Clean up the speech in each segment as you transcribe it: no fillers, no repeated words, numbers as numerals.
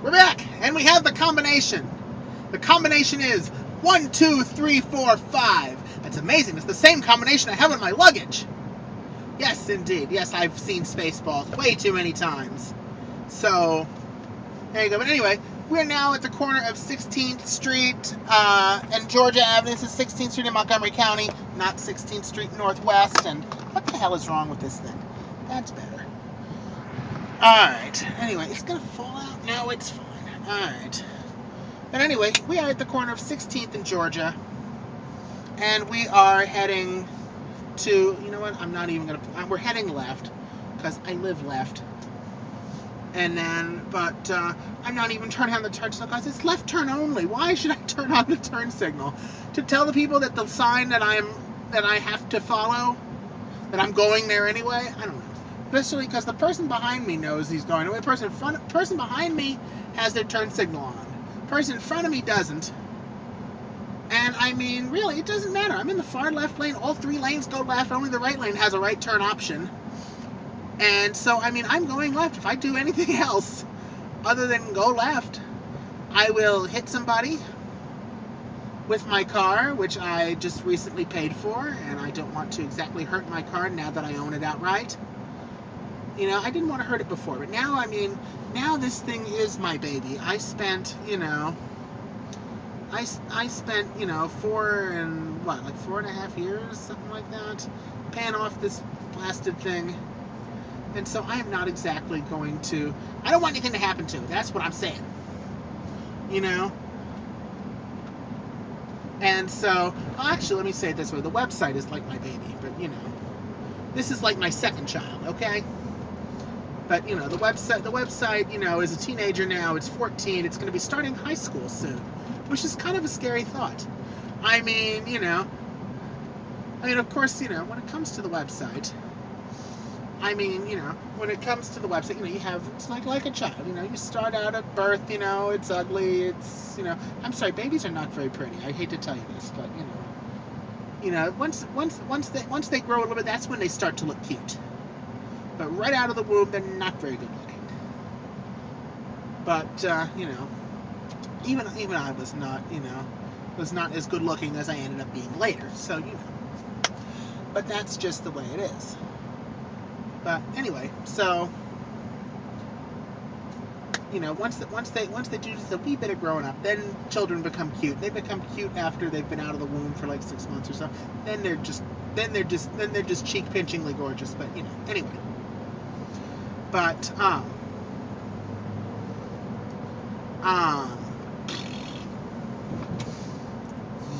We're back, and we have the combination. The combination is 1, 2, 3, 4, 5. That's amazing. It's the same combination I have in my luggage. Yes, indeed. Yes, I've seen Spaceballs way too many times. So, there you go. But anyway, we're now at the corner of 16th Street and Georgia Avenue. This is 16th Street in Montgomery County, not 16th Street Northwest. And what the hell is wrong with this thing? That's better. Alright. Anyway, it's going to fall out. No, it's fine. Alright. But anyway, we are at the corner of 16th and Georgia. And we are heading to, you know what, I'm not even going to, we're heading left, because I live left. And then, but I'm not even turning on the turn signal, because it's left turn only. Why should I turn on the turn signal? To tell the people that the sign that I have to follow, that I'm going there anyway? I don't know. Especially because the person behind me knows he's going away. The person behind me has their turn signal on. The person in front of me doesn't. And I mean, really, it doesn't matter. I'm in the far left lane. All 3 lanes go left. Only the right lane has a right turn option. And so, I mean, I'm going left. If I do anything else other than go left, I will hit somebody with my car, which I just recently paid for, and I don't want to exactly hurt my car now that I own it outright. You know, I didn't want to hurt it before, but now, I mean, now this thing is my baby. I spent, you know, I spent, you know, 4.5 years, something like that, paying off this blasted thing. And so I am not exactly going to, I don't want anything to happen to it. That's what I'm saying. You know? And so, well, actually, let me say it this way. The website is like my baby, but, you know, this is like my second child, okay? But, you know, the website, you know, is a teenager now. It's 14. It's going to be starting high school soon, which is kind of a scary thought. I mean, you know, of course, you know, when it comes to the website, you know, you have, it's like a child, you know, you start out at birth, you know, it's ugly, it's, you know, I'm sorry, babies are not very pretty. I hate to tell you this, but, you know, once they grow a little bit, that's when they start to look cute. But right out of the womb, they're not very good looking. But, you know, even I was not as good looking as I ended up being later. So, you know. But that's just the way it is. But anyway, so, you know, once they do just a wee bit of growing up, then children become cute. They become cute after they've been out of the womb for like 6 months or so. Then they're just cheek pinchingly gorgeous. But, you know, anyway. But,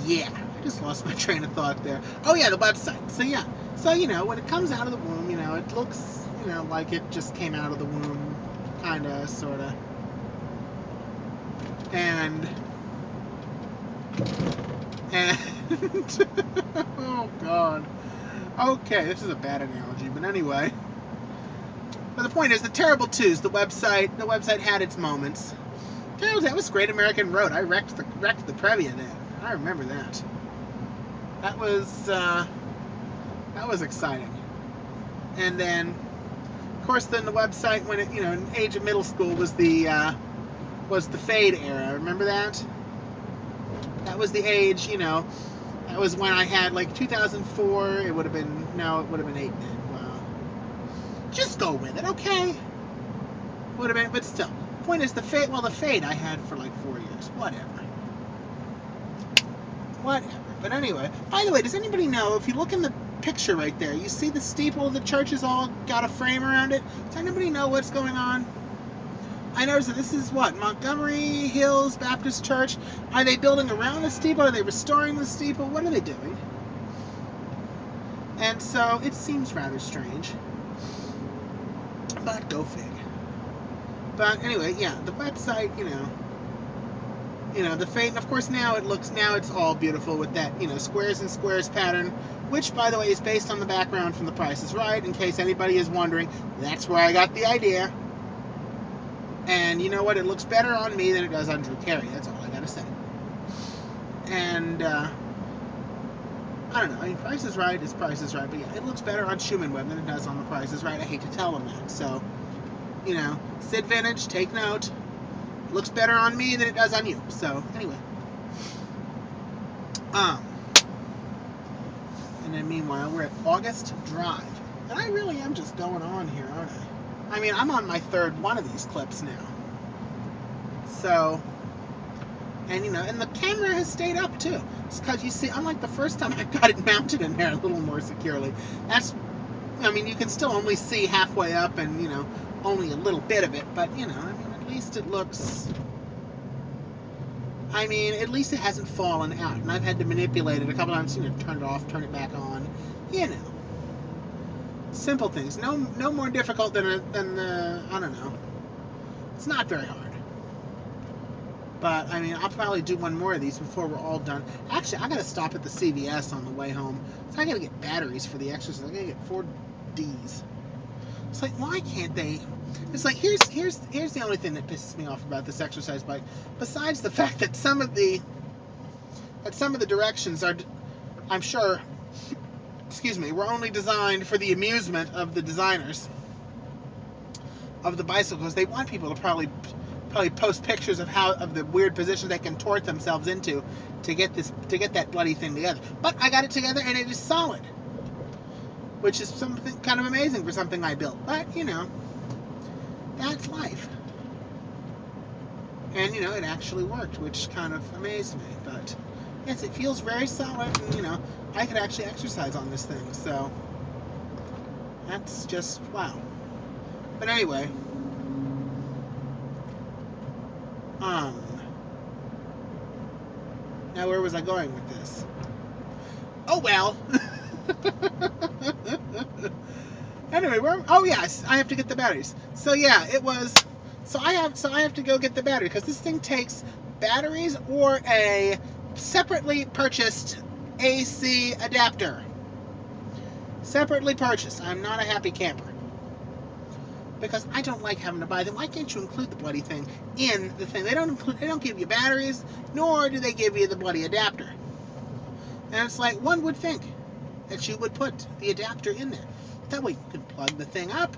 yeah, I just lost my train of thought there. Oh, yeah, the website. So, yeah. So, you know, when it comes out of the womb, you know, it looks, you know, like it just came out of the womb, kind of, sort of. And, oh, God. Okay, this is a bad analogy, but anyway. But the point is, the Terrible Twos, the website had its moments. That was Great American Road. I wrecked the Previa then. I remember that. That was exciting. And then, of course, then the website, when it, you know, in age of middle school, was the fade era. Remember that? That was the age, you know. That was when I had like 2004. It would have been 8 then. Wow. Just go with it, okay? Would have been, but still. Point is, the fade I had for like 4 years. Whatever. But anyway, by the way, does anybody know, if you look in the picture right there, you see the steeple of the church has all got a frame around it? Does anybody know what's going on? I noticed that this is what? Montgomery Hills Baptist Church. Are they building around the steeple? Are they restoring the steeple? What are they doing? And so, it seems rather strange. But go fig. But anyway, yeah, the website, you know, the fade, and of course now it's all beautiful with that, you know, squares and squares pattern, which, by the way, is based on the background from The Price is Right, in case anybody is wondering. That's where I got the idea. And you know what? It looks better on me than it does on Drew Carey. That's all I gotta say. And, I don't know. I mean, Price is Right is Price is Right, but yeah, it looks better on Schumin Web than it does on The Price is Right. I hate to tell them that. So, you know, Sid Vintage, take note. looks better on me than it does on you. So anyway, and then meanwhile we're at August Drive, and I really am just going on here, aren't I? I mean, I'm on my third one of these clips now. So, and and the camera has stayed up too. It's because you see, unlike the first time I got it mounted in there a little more securely. I mean, you can still only see halfway up and, only a little bit of it, but, I mean, at least it looks, at least it hasn't fallen out, and I've had to manipulate it a couple times, turn it off, turn it back on, simple things. No more difficult than I don't know. It's not very hard. But, I mean, I'll probably do one more of these before we're all done. Actually, I gotta stop at the CVS on the way home. So I gotta get batteries for the exercise. I gotta get 4 Ds. It's like, why can't they? It's like, here's the only thing that pisses me off about this exercise bike. Besides the fact that some of the directions are, I'm sure, were only designed for the amusement of the designers of the bicycles. They want people to probably post pictures of the weird positions they contort themselves into to get that bloody thing together. But I got it together and it is solid, which is something kind of amazing for something I built. But that's life. And it actually worked, which kind of amazed me. But yes, it feels very solid, and I could actually exercise on this thing. So that's just wow. But anyway. Now where was I going with this? Oh well. Anyway, yes, I have to get the batteries. So yeah, it was. So I have to go get the battery because this thing takes batteries or a separately purchased AC adapter. Separately purchased. I'm not a happy camper. Because I don't like having to buy them. Why can't you include the bloody thing in the thing? They don't give you batteries, nor do they give you the bloody adapter. And it's like, one would think that you would put the adapter in there. That way you can plug the thing up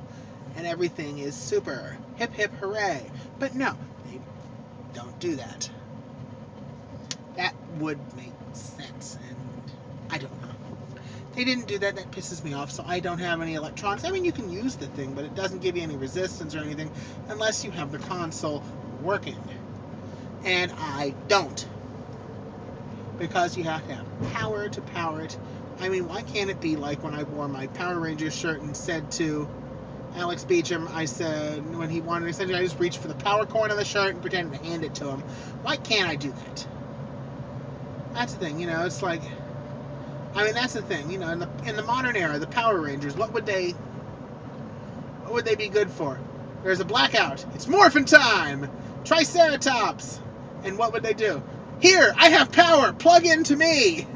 and everything is super. Hip hip hooray. But no, they don't do that. That would make sense, and I don't know. They didn't do that. That pisses me off. So I don't have any electronics. I mean, you can use the thing, but it doesn't give you any resistance or anything unless you have the console working. And I don't. Because you have to have power to power it. I mean, why can't it be like when I wore my Power Rangers shirt and said to Alex Beecham, I said, when he wanted, I just reached for the power cord of the shirt and pretended to hand it to him. Why can't I do that? That's the thing, it's like, I mean, that's the thing, in the modern era, the Power Rangers, what would they be good for? There's a blackout. It's morphin' time! Triceratops! And what would they do? Here, I have power! Plug into me!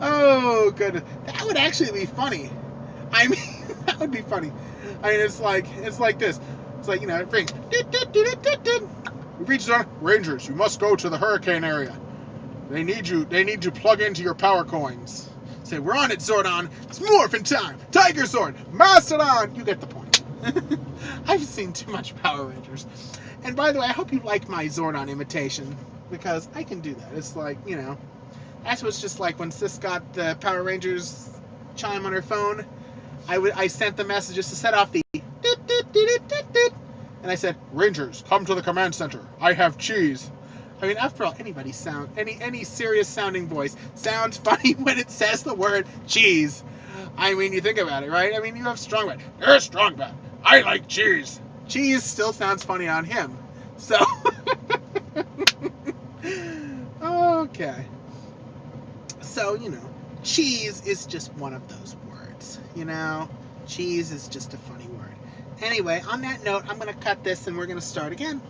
Oh, goodness. That would actually be funny. I mean, that would be funny. I mean, it's like this. It's like, it rings. We reached on Rangers, you must go to the hurricane area. They need you to plug into your power coins. Say, we're on it, Zordon. It's morphin' time. Tiger Sword. Mastodon. You get the point. I've seen too much Power Rangers. And by the way, I hope you like my Zordon imitation, because I can do that. It's like, that's what it's just like when Sis got the Power Rangers chime on her phone. I sent the messages to set off the and I said, Rangers, come to the command center. I have cheese. I mean, after all, any serious sounding voice sounds funny when it says the word cheese. I mean, you think about it, right? I mean, you have Strongman. There's Strongman. I like cheese. Cheese still sounds funny on him. So, okay. So, cheese is just one of those words, Cheese is just a funny word. Anyway, on that note, I'm going to cut this and we're going to start again.